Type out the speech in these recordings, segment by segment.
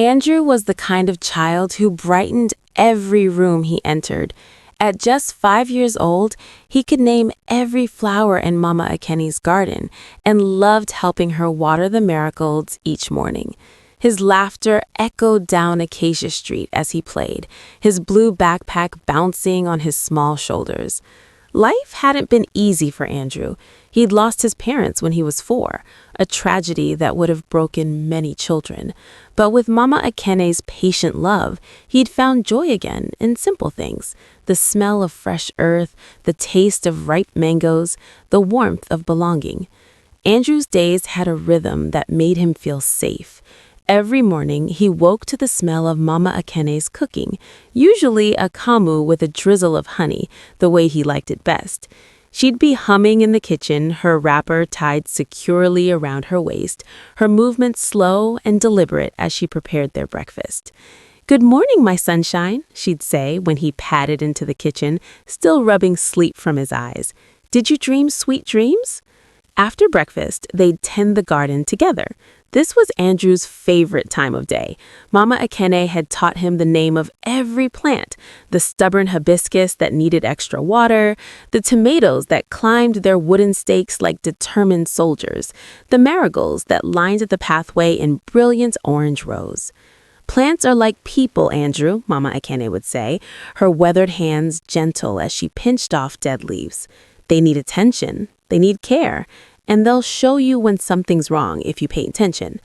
Andrew was the kind of child who brightened every room he entered. At just 5 years old, he could name every flower in Mama Akene's garden and loved helping her water the marigolds each morning. His laughter echoed down Acacia Street as he played, his blue backpack bouncing on his small shoulders. Life hadn't been easy for Andrew. He'd lost his parents when he was 4, a tragedy that would have broken many children. But with Mama Akene's patient love, he'd found joy again in simple things: the smell of fresh earth, the taste of ripe mangoes, the warmth of belonging. Andrew's days had a rhythm that made him feel safe. Every morning, he woke to the smell of Mama Akene's cooking, usually a kamu with a drizzle of honey, the way he liked it best. She'd be humming in the kitchen, her wrapper tied securely around her waist, her movements slow and deliberate as she prepared their breakfast. "Good morning, my sunshine," she'd say when he padded into the kitchen, still rubbing sleep from his eyes. "Did you dream sweet dreams?" After breakfast, they'd tend the garden together. This was Andrew's favorite time of day. Mama Akene had taught him the name of every plant: the stubborn hibiscus that needed extra water, the tomatoes that climbed their wooden stakes like determined soldiers, the marigolds that lined the pathway in brilliant orange rows. "Plants are like people, Andrew," Mama Akene would say, her weathered hands gentle as she pinched off dead leaves. "They need attention, they need care, and they'll show you when something's wrong if you pay attention."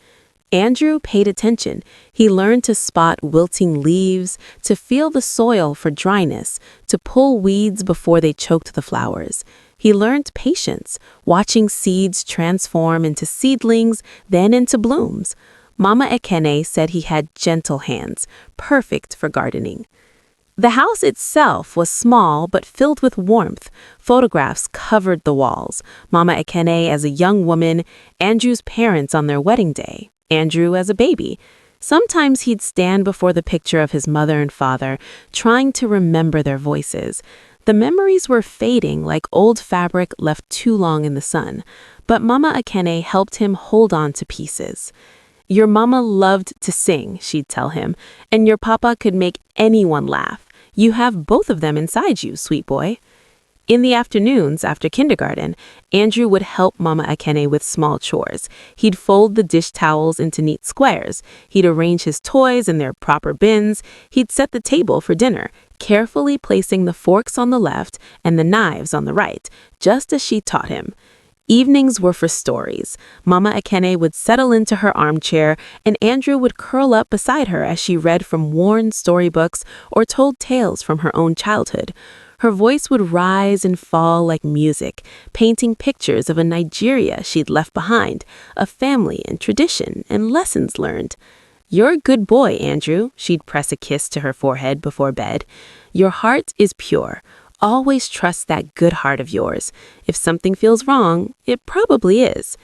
Andrew paid attention. He learned to spot wilting leaves, to feel the soil for dryness, to pull weeds before they choked the flowers. He learned patience, watching seeds transform into seedlings, then into blooms. Mama Akene said he had gentle hands, perfect for gardening. The house itself was small but filled with warmth. Photographs covered the walls: Mama Akene as a young woman, Andrew's parents on their wedding day, Andrew as a baby. Sometimes he'd stand before the picture of his mother and father, trying to remember their voices. The memories were fading like old fabric left too long in the sun, but Mama Akene helped him hold on to pieces. "Your mama loved to sing," she'd tell him, "and your papa could make anyone laugh. You have both of them inside you, sweet boy." In the afternoons, after kindergarten, Andrew would help Mama Akene with small chores. He'd fold the dish towels into neat squares. He'd arrange his toys in their proper bins. He'd set the table for dinner, carefully placing the forks on the left and the knives on the right, just as she taught him. Evenings were for stories. Mama Akene would settle into her armchair, and Andrew would curl up beside her as she read from worn storybooks or told tales from her own childhood. Her voice would rise and fall like music, painting pictures of a Nigeria she'd left behind, a family and tradition and lessons learned. "You're a good boy, Andrew," she'd press a kiss to her forehead before bed. "Your heart is pure. Always trust that good heart of yours. If something feels wrong, it probably is."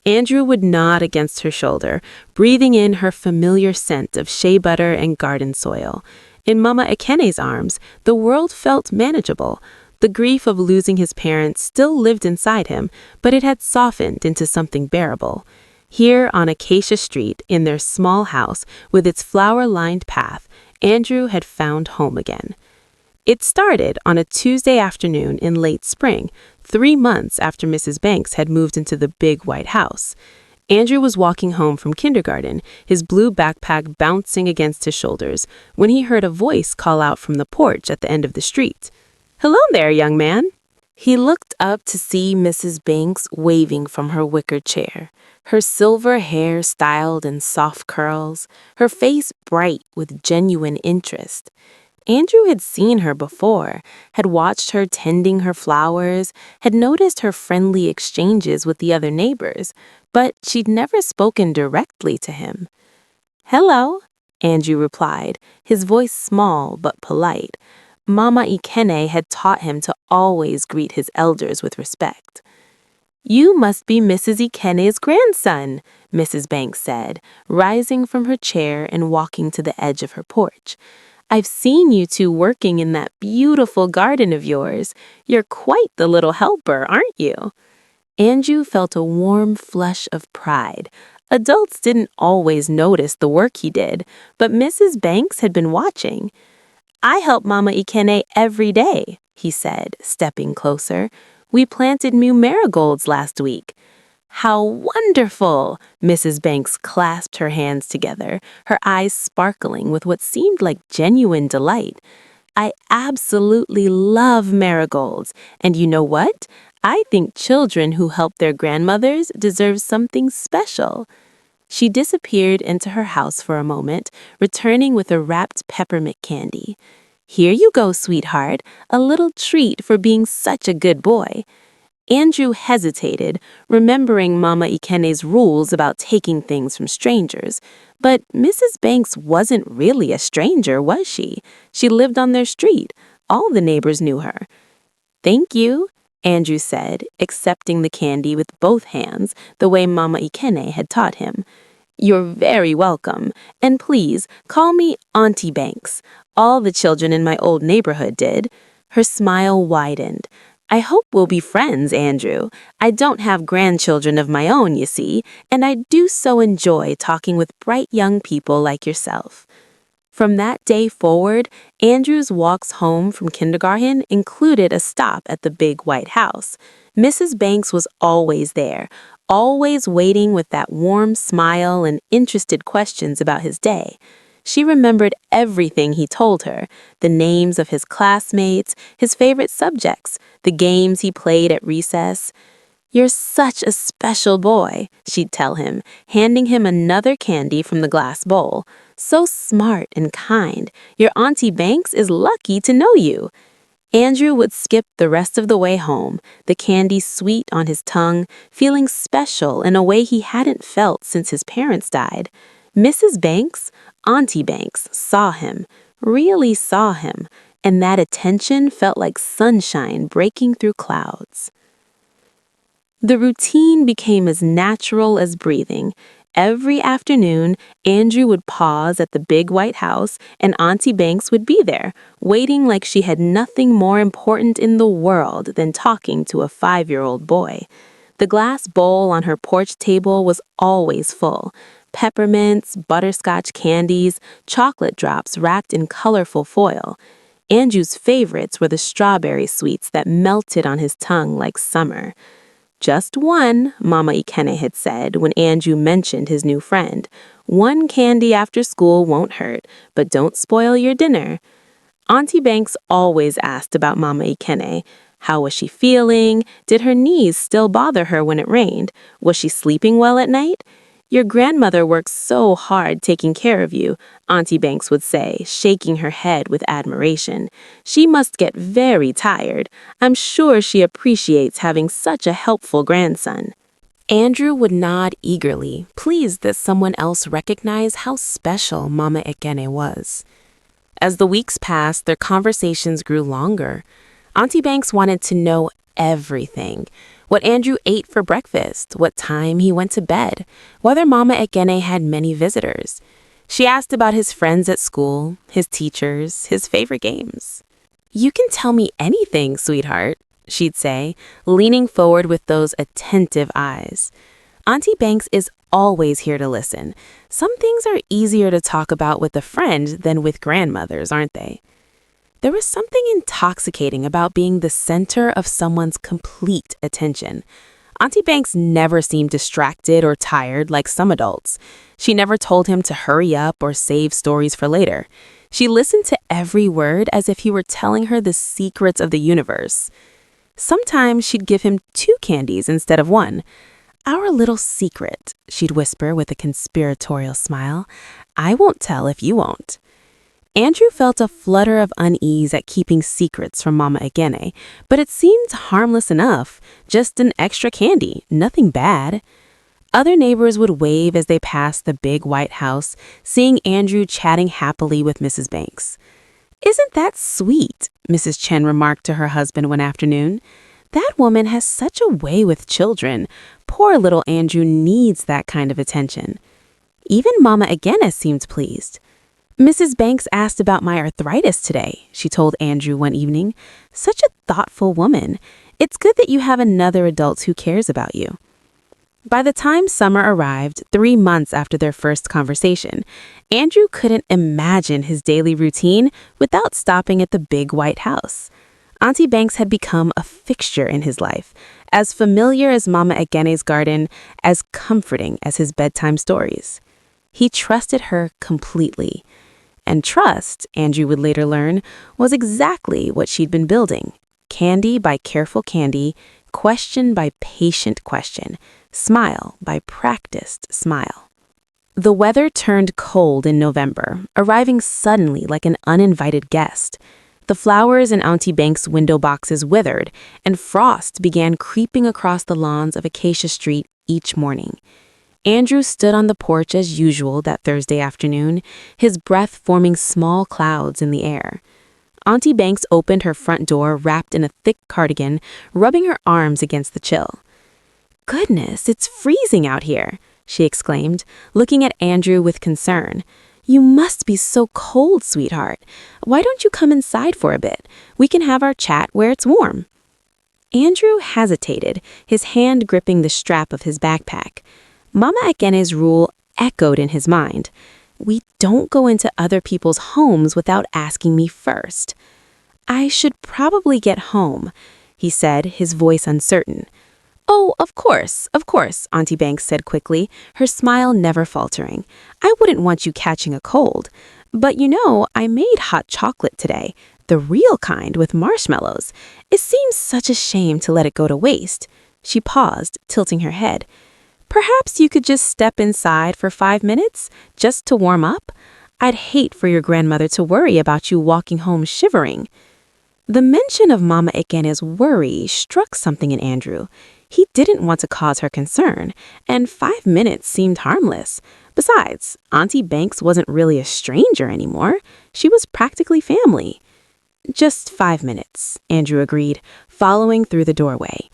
Andrew would nod against her shoulder, breathing in her familiar scent of shea butter and garden soil. In Mama Akene's arms, the world felt manageable. The grief of losing his parents still lived inside him, but it had softened into something bearable. Here on Acacia Street, in their small house with its flower-lined path, Andrew had found home again. It started on a Tuesday afternoon in late spring, 3 months after Mrs. Banks had moved into the big white house. Andrew was walking home from kindergarten, his blue backpack bouncing against his shoulders, when he heard a voice call out from the porch at the end of the street. "Hello there, young man." He looked up to see Mrs. Banks waving from her wicker chair, her silver hair styled in soft curls, her face bright with genuine interest. Andrew had seen her before, had watched her tending her flowers, had noticed her friendly exchanges with the other neighbors, but she'd never spoken directly to him. "Hello," Andrew replied, his voice small but polite. Mama Ikene had taught him to always greet his elders with respect. "You must be Mrs. Ikene's grandson," Mrs. Banks said, rising from her chair and walking to the edge of her porch. "I've seen you two working in that beautiful garden of yours. You're quite the little helper, aren't you?" Andrew felt a warm flush of pride, Adults didn't always notice the work he did, but Mrs. Banks had been watching. "I help Mama Ikene every day," he said, stepping closer. "We planted new marigolds last week." "How wonderful!" Mrs. Banks clasped her hands together, her eyes sparkling with what seemed like genuine delight. "I absolutely love marigolds, and you know what? I think children who help their grandmothers deserve something special." She disappeared into her house for a moment, returning with a wrapped peppermint candy. "Here you go, sweetheart, a little treat for being such a good boy." Andrew hesitated, remembering Mama Ikene's rules about taking things from strangers. But Mrs. Banks wasn't really a stranger, was she? She lived on their street. All the neighbors knew her. "Thank you," Andrew said, accepting the candy with both hands, the way Mama Ikene had taught him. "You're very welcome, and please call me Auntie Banks. All the children in my old neighborhood did." Her smile widened. "I hope we'll be friends, Andrew. I don't have grandchildren of my own, you see, and I do so enjoy talking with bright young people like yourself." From that day forward, Andrew's walks home from kindergarten included a stop at the big white house. Mrs. Banks was always there, always waiting with that warm smile and interested questions about his day. She remembered everything he told her, the names of his classmates, his favorite subjects, the games he played at recess. "You're such a special boy," she'd tell him, handing him another candy from the glass bowl. "So smart and kind. Your Auntie Banks is lucky to know you." Andrew would skip the rest of the way home, the candy sweet on his tongue, feeling special in a way he hadn't felt since his parents died. Mrs. Banks, Auntie Banks, saw him, really saw him, and that attention felt like sunshine breaking through clouds. The routine became as natural as breathing. Every afternoon, Andrew would pause at the big white house, and Auntie Banks would be there, waiting like she had nothing more important in the world than talking to a 5-year-old boy. The glass bowl on her porch table was always full. Peppermints, butterscotch candies, chocolate drops wrapped in colorful foil. Andrew's favorites were the strawberry sweets that melted on his tongue like summer. "Just one," Mama Ikene had said when Andrew mentioned his new friend. "One candy after school won't hurt, but don't spoil your dinner." Auntie Banks always asked about Mama Ikene. How was she feeling? Did her knees still bother her when it rained? Was she sleeping well at night? "Your grandmother works so hard taking care of you," Auntie Banks would say, shaking her head with admiration. "She must get very tired. I'm sure she appreciates having such a helpful grandson." Andrew would nod eagerly, pleased that someone else recognized how special Mama Ikene was. As the weeks passed, their conversations grew longer. Auntie Banks wanted to know everything. What Andrew ate for breakfast, what time he went to bed, whether Mama Ikene had many visitors. She asked about his friends at school, his teachers, his favorite games. "You can tell me anything, sweetheart," she'd say, leaning forward with those attentive eyes. Auntie Banks is always here to listen. Some things are easier to talk about with a friend than with grandmothers, aren't they? There was something intoxicating about being the center of someone's complete attention. Auntie Banks never seemed distracted or tired like some adults. She never told him to hurry up or save stories for later. She listened to every word as if he were telling her the secrets of the universe. Sometimes she'd give him 2 candies instead of 1. "Our little secret," she'd whisper with a conspiratorial smile. "I won't tell if you won't." Andrew felt a flutter of unease at keeping secrets from Mama Ikene, but it seemed harmless enough, just an extra candy, nothing bad. Other neighbors would wave as they passed the big white house, seeing Andrew chatting happily with Mrs. Banks. "Isn't that sweet?" Mrs. Chen remarked to her husband one afternoon. "That woman has such a way with children. Poor little Andrew needs that kind of attention." Even Mama Ikene seemed pleased. "Mrs. Banks asked about my arthritis today," she told Andrew one evening. "Such a thoughtful woman. It's good that you have another adult who cares about you." By the time summer arrived, 3 months after their first conversation, Andrew couldn't imagine his daily routine without stopping at the big white house. Auntie Banks had become a fixture in his life, as familiar as Mama Ekene's garden, as comforting as his bedtime stories. He trusted her completely. And trust, Andrew would later learn, was exactly what she'd been building. Candy by careful candy, question by patient question, smile by practiced smile. The weather turned cold in November, arriving suddenly like an uninvited guest. The flowers in Auntie Banks' window boxes withered, and frost began creeping across the lawns of Acacia Street each morning. Andrew stood on the porch as usual that Thursday afternoon, his breath forming small clouds in the air. Auntie Banks opened her front door wrapped in a thick cardigan, rubbing her arms against the chill. "Goodness, it's freezing out here," she exclaimed, looking at Andrew with concern. "You must be so cold, sweetheart. Why don't you come inside for a bit? We can have our chat where it's warm." Andrew hesitated, his hand gripping the strap of his backpack. Mama Ekene's rule echoed in his mind. "We don't go into other people's homes without asking me first." "I should probably get home," he said, his voice uncertain. "Oh, of course, Auntie Banks said quickly, her smile never faltering. "I wouldn't want you catching a cold. But I made hot chocolate today, the real kind with marshmallows. It seems such a shame to let it go to waste." She paused, tilting her head. "Perhaps you could just step inside for 5 minutes, just to warm up? I'd hate for your grandmother to worry about you walking home shivering." The mention of Mama Ekene's worry struck something in Andrew. He didn't want to cause her concern, and 5 minutes seemed harmless. Besides, Auntie Banks wasn't really a stranger anymore. She was practically family. "Just 5 minutes," Andrew agreed, following through the doorway.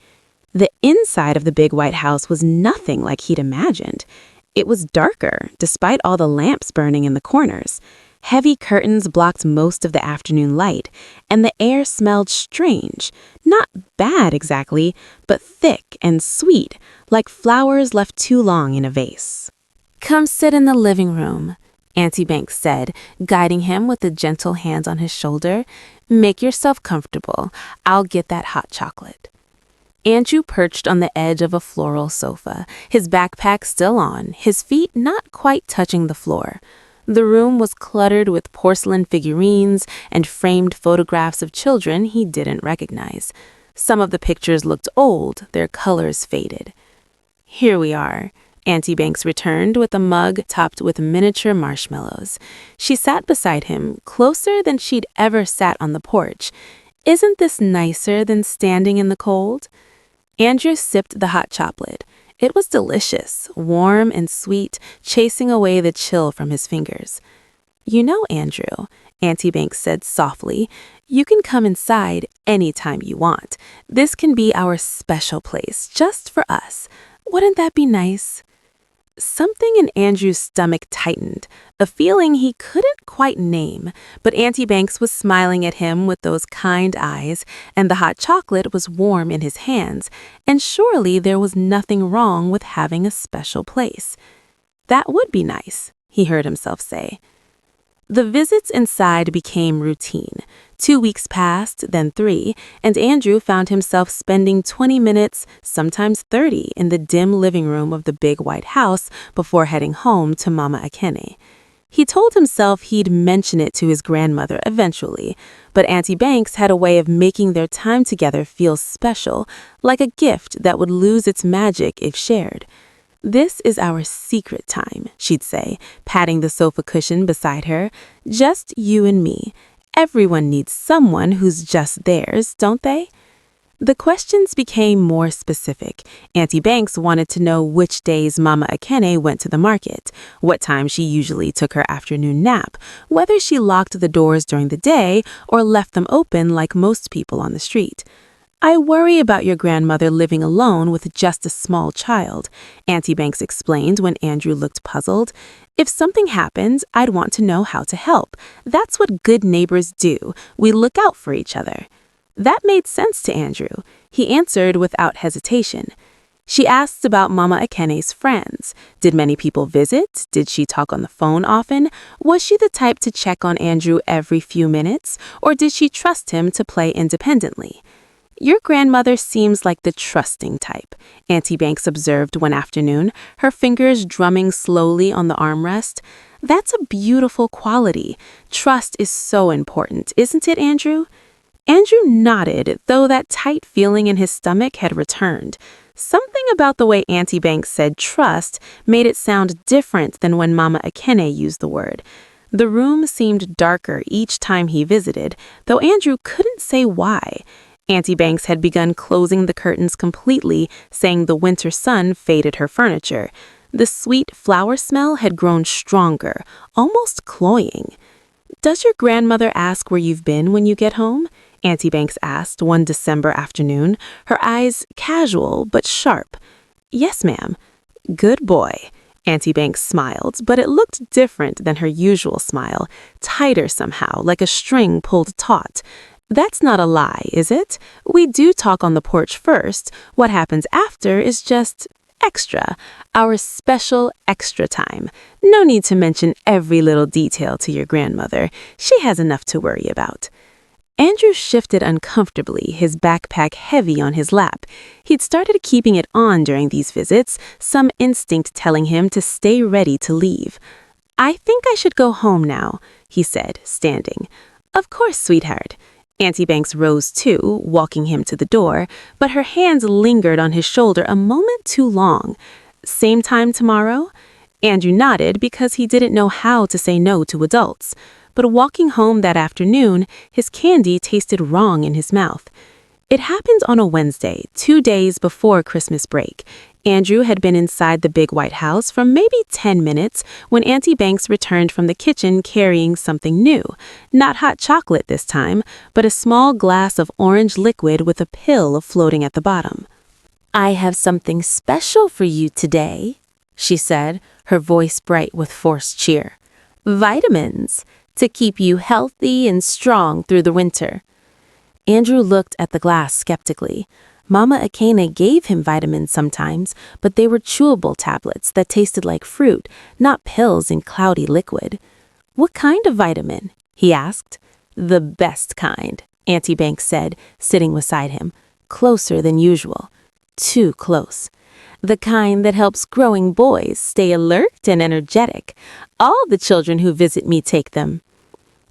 The inside of the big white house was nothing like he'd imagined. It was darker, despite all the lamps burning in the corners. Heavy curtains blocked most of the afternoon light, and the air smelled strange. Not bad exactly, but thick and sweet, like flowers left too long in a vase. "Come sit in the living room," Auntie Banks said, guiding him with a gentle hand on his shoulder. "Make yourself comfortable. I'll get that hot chocolate." Andrew perched on the edge of a floral sofa, his backpack still on, his feet not quite touching the floor. The room was cluttered with porcelain figurines and framed photographs of children he didn't recognize. Some of the pictures looked old, their colors faded. "Here we are," Auntie Banks returned with a mug topped with miniature marshmallows. She sat beside him, closer than she'd ever sat on the porch. "Isn't this nicer than standing in the cold?" Andrew sipped the hot chocolate. It was delicious, warm and sweet, chasing away the chill from his fingers. "Andrew," Auntie Banks said softly, "you can come inside anytime you want. This can be our special place, just for us. Wouldn't that be nice?" Something in Andrew's stomach tightened, a feeling he couldn't quite name, but Auntie Banks was smiling at him with those kind eyes, and the hot chocolate was warm in his hands, and surely there was nothing wrong with having a special place. That would be nice, he heard himself say. The visits inside became routine. 2 weeks passed, then 3, and Andrew found himself spending 20 minutes, sometimes 30, in the dim living room of the big white house before heading home to Mama Ekene. He told himself he'd mention it to his grandmother eventually, but Auntie Banks had a way of making their time together feel special, like a gift that would lose its magic if shared. "This is our secret time," she'd say, patting the sofa cushion beside her. "Just you and me. Everyone needs someone who's just theirs, don't they?" The questions became more specific. Auntie Banks wanted to know which days Mama Ekene went to the market, what time she usually took her afternoon nap, whether she locked the doors during the day or left them open like most people on the street. "I worry about your grandmother living alone with just a small child," Auntie Banks explained when Andrew looked puzzled. "If something happens, I'd want to know how to help. That's what good neighbors do. We look out for each other." That made sense to Andrew. He answered without hesitation. She asked about Mama Akene's friends. Did many people visit? Did she talk on the phone often? Was she the type to check on Andrew every few minutes? Or did she trust him to play independently? Your grandmother seems like the trusting type, Auntie Banks observed one afternoon, her fingers drumming slowly on the armrest. That's a beautiful quality. Trust is so important, isn't it, Andrew? Andrew nodded, though that tight feeling in his stomach had returned. Something about the way Auntie Banks said trust made it sound different than when Mama Akene used the word. The room seemed darker each time he visited, though Andrew couldn't say why. Auntie Banks had begun closing the curtains completely, saying the winter sun faded her furniture. The sweet flower smell had grown stronger, almost cloying. "Does your grandmother ask where you've been when you get home?" Auntie Banks asked one December afternoon, her eyes casual but sharp. "Yes, ma'am." "Good boy." Auntie Banks smiled, but it looked different than her usual smile, tighter somehow, like a string pulled taut. "That's not a lie, is it? We do talk on the porch first. What happens after is just extra, our special extra time. No need to mention every little detail to your grandmother. She has enough to worry about." Andrew shifted uncomfortably, his backpack heavy on his lap. He'd started keeping it on during these visits, some instinct telling him to stay ready to leave. "I think I should go home now," he said, standing. "Of course, sweetheart." Auntie Banks rose too, walking him to the door, but her hands lingered on his shoulder a moment too long. "Same time tomorrow?" Andrew nodded because he didn't know how to say no to adults. But walking home that afternoon, his candy tasted wrong in his mouth. It happened on a Wednesday, 2 days before Christmas break. Andrew had been inside the big white house for maybe 10 minutes when Auntie Banks returned from the kitchen carrying something new. Not hot chocolate this time, but a small glass of orange liquid with a pill floating at the bottom. "I have something special for you today," she said, her voice bright with forced cheer. "Vitamins, to keep you healthy and strong through the winter." Andrew looked at the glass skeptically. Mama Akene gave him vitamins sometimes, but they were chewable tablets that tasted like fruit, not pills in cloudy liquid. "What kind of vitamin?" he asked. "The best kind," Auntie Banks said, sitting beside him, closer than usual. Too close. "The kind that helps growing boys stay alert and energetic. All the children who visit me take them."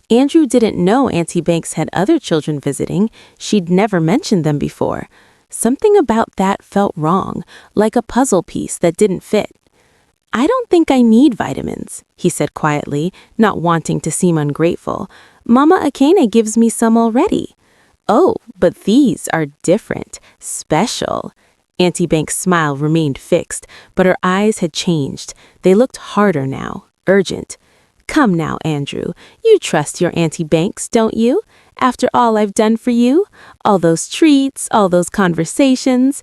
Andrew didn't know Auntie Banks had other children visiting. She'd never mentioned them before. Something about that felt wrong, like a puzzle piece that didn't fit. "I don't think I need vitamins," he said quietly, not wanting to seem ungrateful. "Mama Akene gives me some already." "Oh, but these are different, special." Auntie Banks' smile remained fixed, but her eyes had changed. They looked harder now, urgent. "Come now, Andrew, you trust your Auntie Banks, don't you? After all I've done for you, all those treats, all those conversations."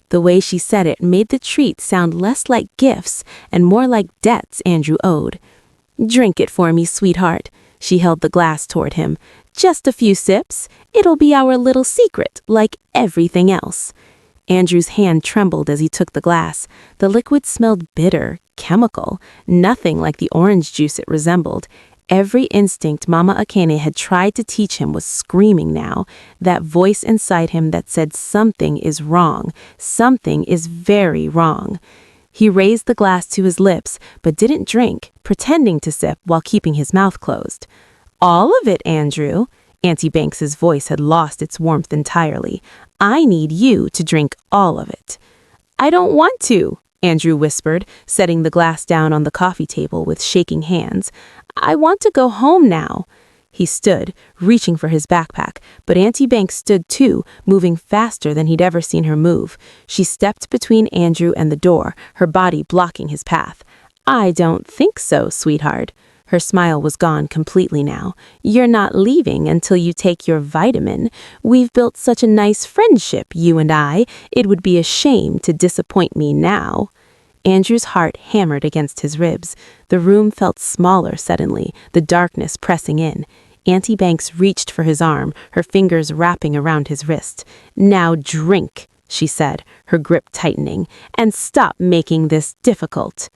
The way she said it made the treats sound less like gifts and more like debts Andrew owed. "Drink it for me, sweetheart." She held the glass toward him. "Just a few sips. It'll be our little secret, like everything else." Andrew's hand trembled as he took the glass. The liquid smelled bitter, chemical, nothing like the orange juice it resembled. Every instinct Mama Akene had tried to teach him was screaming now, that voice inside him that said something is wrong, something is very wrong. He raised the glass to his lips, but didn't drink, pretending to sip while keeping his mouth closed. "All of it, Andrew." Auntie Banks's voice had lost its warmth entirely. "I need you to drink all of it." "I don't want to," Andrew whispered, setting the glass down on the coffee table with shaking hands. "I want to go home now." He stood, reaching for his backpack, but Auntie Banks stood too, moving faster than he'd ever seen her move. She stepped between Andrew and the door, her body blocking his path. "I don't think so, sweetheart." Her smile was gone completely now. "You're not leaving until you take your vitamin. We've built such a nice friendship, you and I. It would be a shame to disappoint me now." Andrew's heart hammered against his ribs. The room felt smaller suddenly, the darkness pressing in. Auntie Banks reached for his arm, her fingers wrapping around his wrist. "Now drink," she said, her grip tightening, "and stop making this difficult."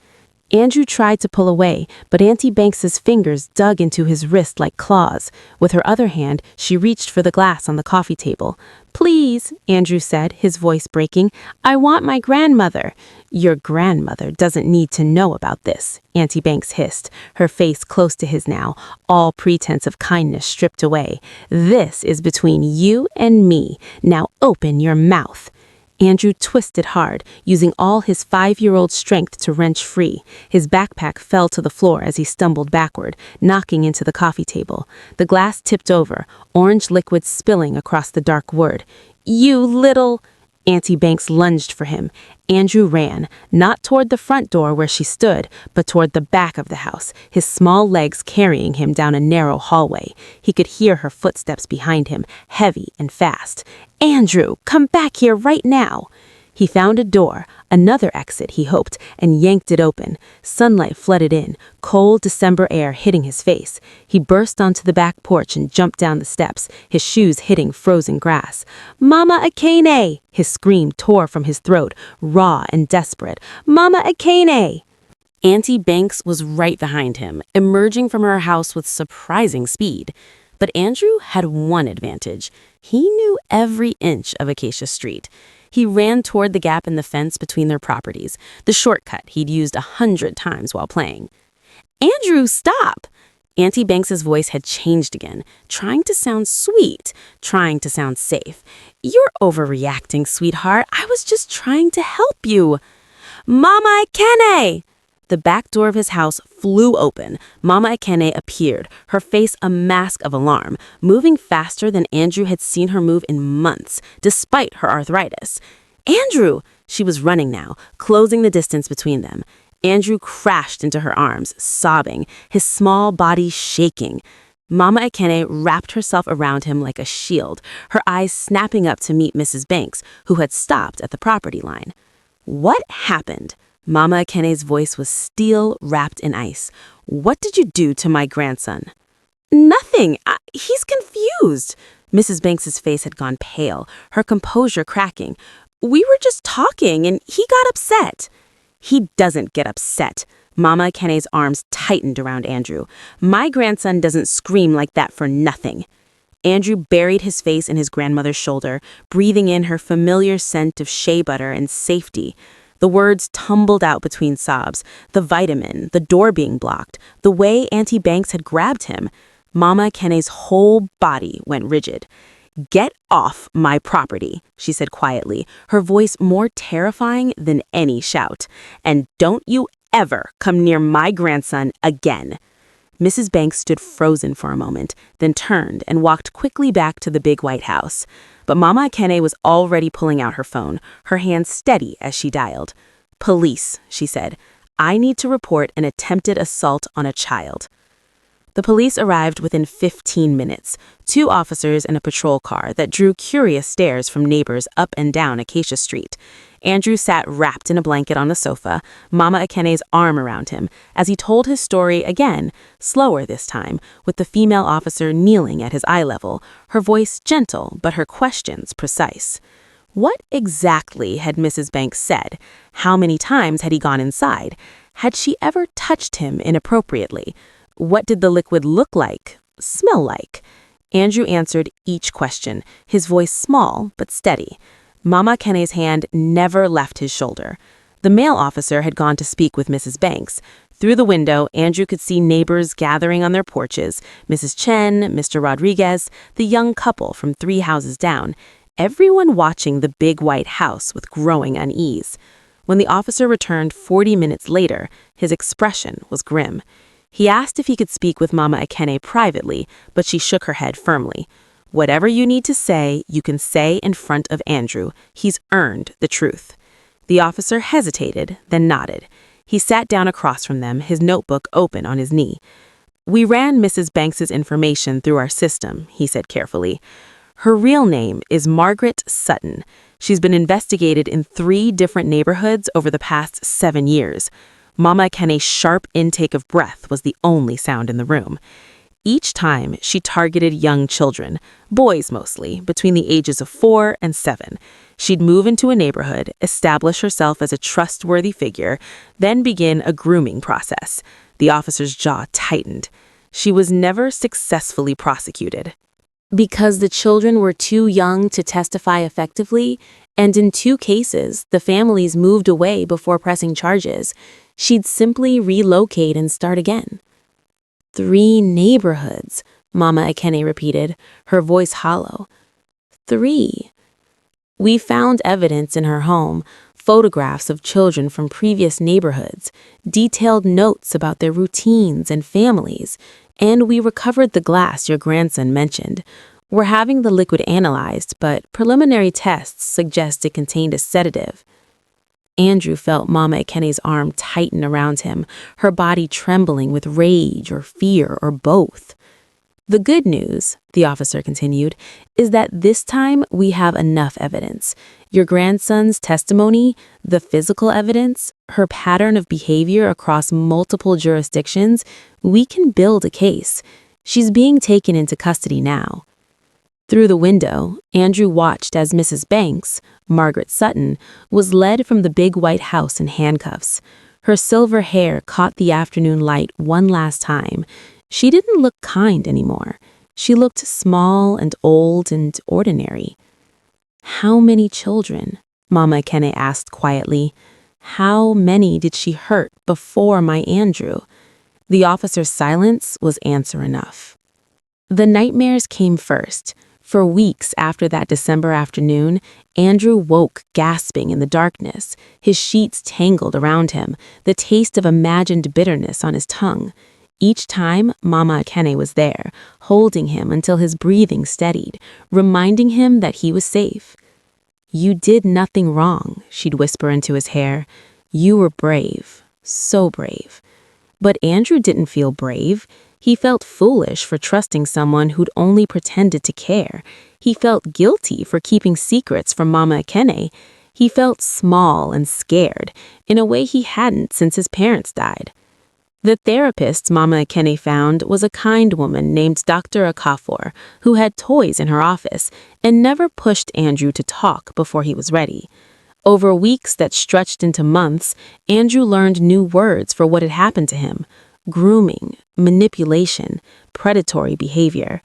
Andrew tried to pull away, but Auntie Banks's fingers dug into his wrist like claws. With her other hand, she reached for the glass on the coffee table. "Please," Andrew said, his voice breaking, "I want my grandmother." "Your grandmother doesn't need to know about this," Auntie Banks hissed, her face close to his now, all pretense of kindness stripped away. "This is between you and me. Now open your mouth." Andrew twisted hard, using all his 5-year-old strength to wrench free. His backpack fell to the floor as he stumbled backward, knocking into the coffee table. The glass tipped over, orange liquid spilling across the dark wood. "You little—" Auntie Banks lunged for him. Andrew ran, not toward the front door where she stood, but toward the back of the house, his small legs carrying him down a narrow hallway. He could hear her footsteps behind him, heavy and fast. "Andrew, come back here right now!" He found a door, another exit, he hoped, and yanked it open. Sunlight flooded in, cold December air hitting his face. He burst onto the back porch and jumped down the steps, his shoes hitting frozen grass. "Mama Akane!" His scream tore from his throat, raw and desperate. "Mama Akane!" Auntie Banks was right behind him, emerging from her house with surprising speed. But Andrew had one advantage. He knew every inch of Acacia Street. He ran toward the gap in the fence between their properties, the shortcut he'd used 100 times while playing. "Andrew, stop!" Auntie Banks's voice had changed again, trying to sound sweet, trying to sound safe. "You're overreacting, sweetheart. I was just trying to help you." "Mama Akane!" The back door of his house flew open. Mama Akane appeared, her face a mask of alarm, moving faster than Andrew had seen her move in months, despite her arthritis. "Andrew!" She was running now, closing the distance between them. Andrew crashed into her arms, sobbing, his small body shaking. Mama Akane wrapped herself around him like a shield, her eyes snapping up to meet Mrs. Banks, who had stopped at the property line. "What happened?" Mama Akane's voice was steel wrapped in ice. "What did you do to my grandson?" "Nothing. He's confused." Mrs. Banks's face had gone pale, her composure cracking. "We were just talking and he got upset." "He doesn't get upset." Mama Akane's arms tightened around Andrew. "My grandson doesn't scream like that for nothing." Andrew buried his face in his grandmother's shoulder, breathing in her familiar scent of shea butter and safety. The words tumbled out between sobs, the vitamin, the door being blocked, the way Auntie Banks had grabbed him. Mama Akane's whole body went rigid. "Get off my property," she said quietly, her voice more terrifying than any shout. "And don't you ever come near my grandson again." Mrs. Banks stood frozen for a moment, then turned and walked quickly back to the big white house. But Mama Akane was already pulling out her phone, her hand steady as she dialed. "Police," she said. "I need to report an attempted assault on a child." The police arrived within 15 minutes, 2 officers in a patrol car that drew curious stares from neighbors up and down Acacia Street. Andrew sat wrapped in a blanket on the sofa, Mama Akane's arm around him, as he told his story again, slower this time, with the female officer kneeling at his eye level, her voice gentle but her questions precise. What exactly had Mrs. Banks said? How many times had he gone inside? Had she ever touched him inappropriately? What did the liquid look like, smell like? Andrew answered each question, his voice small but steady. Mama Akane's hand never left his shoulder. The male officer had gone to speak with Mrs. Banks. Through the window, Andrew could see neighbors gathering on their porches, Mrs. Chen, Mr. Rodriguez, the young couple from 3 houses down, everyone watching the big white house with growing unease. When the officer returned 40 minutes later, his expression was grim. He asked if he could speak with Mama Akane privately, but she shook her head firmly. "Whatever you need to say, you can say in front of Andrew. He's earned the truth." The officer hesitated, then nodded. He sat down across from them, his notebook open on his knee. "We ran Mrs. Banks's information through our system," he said carefully. "Her real name is Margaret Sutton. She's been investigated in 3 different neighborhoods over the past 7 years. Mama Akane's sharp intake of breath was the only sound in the room. Each time, she targeted young children, boys mostly, between the ages of 4 and 7. She'd move into a neighborhood, establish herself as a trustworthy figure, then begin a grooming process. The officer's jaw tightened. She was never successfully prosecuted. Because the children were too young to testify effectively, and in 2 cases, the families moved away before pressing charges, she'd simply relocate and start again. 3 neighborhoods, Mama Akene repeated, her voice hollow. 3. We found evidence in her home, photographs of children from previous neighborhoods, detailed notes about their routines and families, and we recovered the glass your grandson mentioned. We're having the liquid analyzed, but preliminary tests suggest it contained a sedative. Andrew felt Mama Akene's arm tighten around him, her body trembling with rage or fear or both. The good news, the officer continued, is that this time we have enough evidence. Your grandson's testimony, the physical evidence, her pattern of behavior across multiple jurisdictions, we can build a case. She's being taken into custody now. Through the window, Andrew watched as Mrs. Banks, Margaret Sutton, was led from the big white house in handcuffs. Her silver hair caught the afternoon light one last time. She didn't look kind anymore. She looked small and old and ordinary. How many children? Mama Akene asked quietly. How many did she hurt before my Andrew? The officer's silence was answer enough. The nightmares came first. For weeks after that December afternoon, Andrew woke gasping in the darkness, his sheets tangled around him, the taste of imagined bitterness on his tongue. Each time, Mama Akene was there, holding him until his breathing steadied, reminding him that he was safe. You did nothing wrong, she'd whisper into his hair. You were brave, so brave. But Andrew didn't feel brave. He felt foolish for trusting someone who'd only pretended to care. He felt guilty for keeping secrets from Mama Akene. He felt small and scared, in a way he hadn't since his parents died. The therapist Mama Akene found was a kind woman named Dr. Okafor, who had toys in her office and never pushed Andrew to talk before he was ready. Over weeks that stretched into months, Andrew learned new words for what had happened to him: grooming, manipulation, predatory behavior.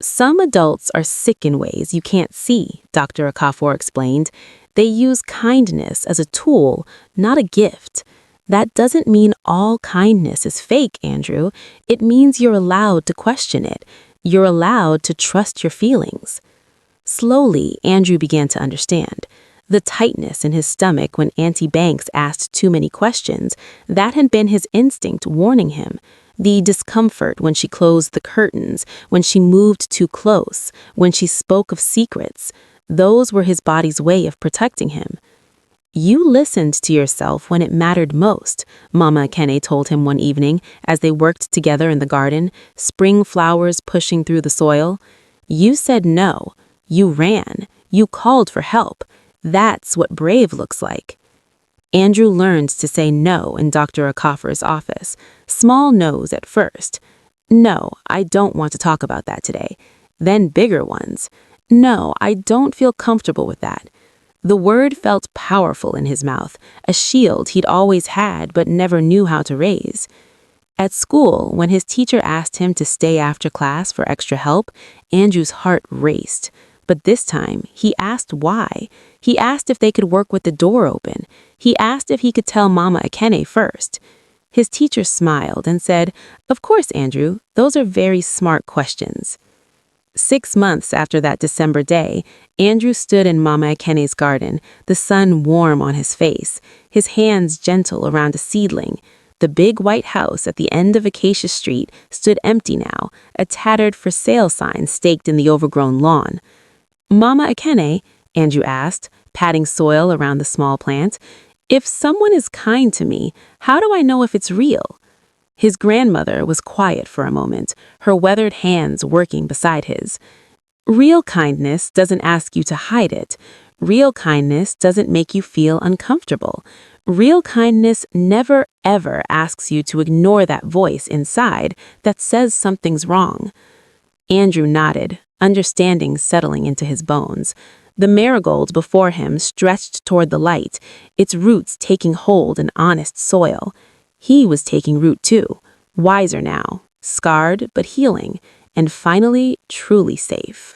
Some adults are sick in ways you can't see, Dr. Okafor explained. They use kindness as a tool, not a gift. That doesn't mean all kindness is fake, Andrew. It means you're allowed to question it. You're allowed to trust your feelings. Slowly, Andrew began to understand. The tightness in his stomach when Auntie Banks asked too many questions, that had been his instinct warning him. The discomfort when she closed the curtains, when she moved too close, when she spoke of secrets, those were his body's way of protecting him. You listened to yourself when it mattered most, Mama Akene told him one evening as they worked together in the garden, spring flowers pushing through the soil. You said no. You ran. You called for help. That's what brave looks like. Andrew learned to say no in Dr. Okafor's office. Small no's at first. No, I don't want to talk about that today. Then bigger ones. No, I don't feel comfortable with that. The word felt powerful in his mouth, a shield he'd always had but never knew how to raise. At school, when his teacher asked him to stay after class for extra help, Andrew's heart raced. But this time, he asked why. He asked if they could work with the door open. He asked if he could tell Mama Akene first. His teacher smiled and said, "Of course, Andrew, those are very smart questions." 6 months after that December day, Andrew stood in Mama Akene's garden, the sun warm on his face, his hands gentle around a seedling. The big white house at the end of Acacia Street stood empty now, a tattered for sale sign staked in the overgrown lawn. "Mama Akene," Andrew asked, patting soil around the small plant, "if someone is kind to me, how do I know if it's real?" His grandmother was quiet for a moment, her weathered hands working beside his. Real kindness doesn't ask you to hide it. Real kindness doesn't make you feel uncomfortable. Real kindness never, ever asks you to ignore that voice inside that says something's wrong. Andrew nodded, understanding settling into his bones. The marigold before him stretched toward the light, its roots taking hold in honest soil. He was taking root too, wiser now, scarred but healing, and finally truly safe.